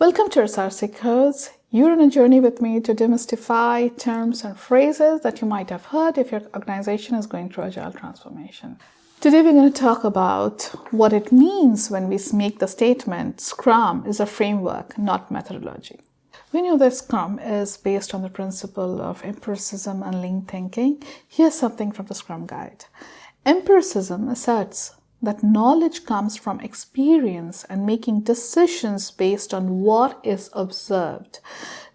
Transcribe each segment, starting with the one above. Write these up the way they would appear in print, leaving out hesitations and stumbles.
Welcome to SrcCodes. You're on a journey with me to demystify terms and phrases that you might have heard if your organization is going through agile transformation. Today we're going to talk about what it means when we make the statement Scrum is a framework, not methodology. We know that Scrum is based on the principle of empiricism and lean thinking. Here's something from the Scrum Guide. Empiricism asserts that knowledge comes from experience and making decisions based on what is observed.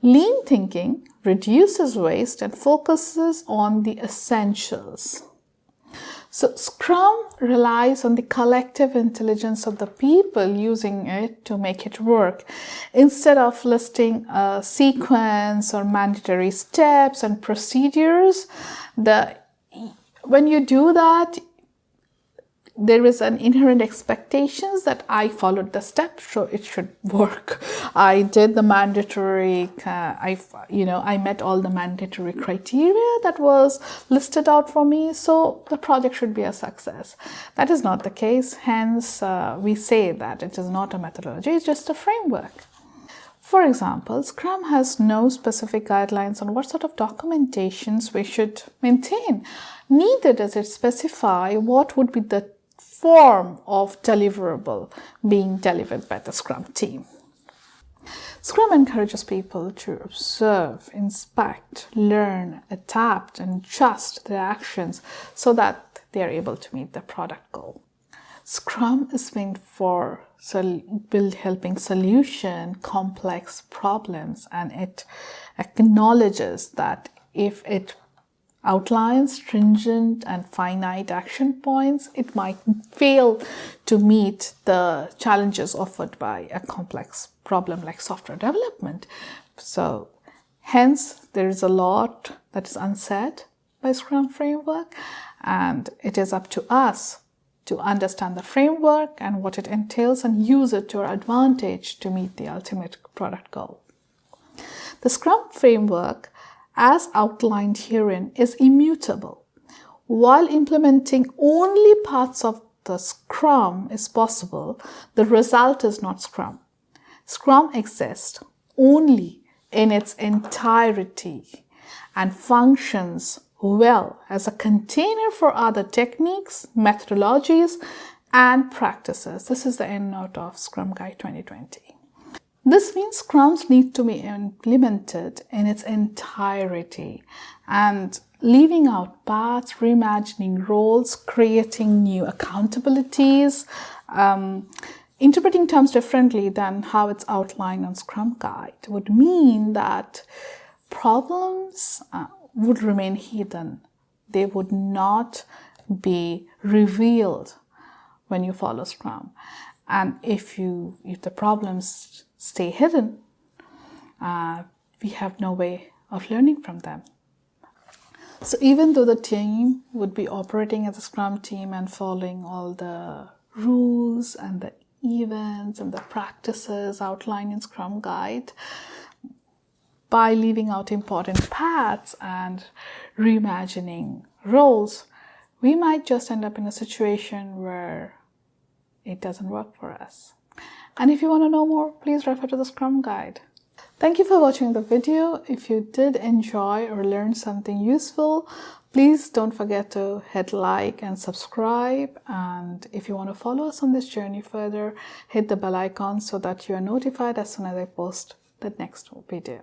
Lean thinking reduces waste and focuses on the essentials. So Scrum relies on the collective intelligence of the people using it to make it work. Instead of listing a sequence or mandatory steps and procedures, when you do that, there is an inherent expectations that I followed the steps, so it should work. I did the mandatory, I met all the mandatory criteria that was listed out for me, so the project should be a success. That is not the case. Hence, we say that it is not a methodology, it's just a framework. For example, Scrum has no specific guidelines on what sort of documentations we should maintain. Neither does it specify what would be the form of deliverable being delivered by the Scrum team. Scrum encourages people to observe, inspect, learn, adapt, and adjust their actions so that they are able to meet the product goal. Scrum is meant for helping solution complex problems, and it acknowledges that if it outlines stringent and finite action points, it might fail to meet the challenges offered by a complex problem like software development. So hence there is a lot that is unsaid by Scrum Framework, and it is up to us to understand the framework and what it entails and use it to our advantage to meet the ultimate product goal. The Scrum Framework, as outlined herein, is immutable. While implementing only parts of the Scrum is possible, the result is not Scrum. Scrum exists only in its entirety and functions well as a container for other techniques, methodologies, and practices. This is the end note of Scrum Guide 2020. This means Scrums need to be implemented in its entirety, and leaving out parts, reimagining roles, creating new accountabilities, interpreting terms differently than how it's outlined on Scrum Guide would mean that problems would remain hidden. They would not be revealed when you follow Scrum. And if the problems stay hidden, we have no way of learning from them. So even though the team would be operating as a Scrum team and following all the rules and the events and the practices outlined in Scrum Guide, by leaving out important parts and reimagining roles, we might just end up in a situation where it doesn't work for us. And if you want to know more, please refer to the Scrum Guide. Thank you for watching the video. If you did enjoy or learn something useful, please don't forget to hit like and subscribe. And if you want to follow us on this journey further, hit the bell icon so that you are notified as soon as I post the next video.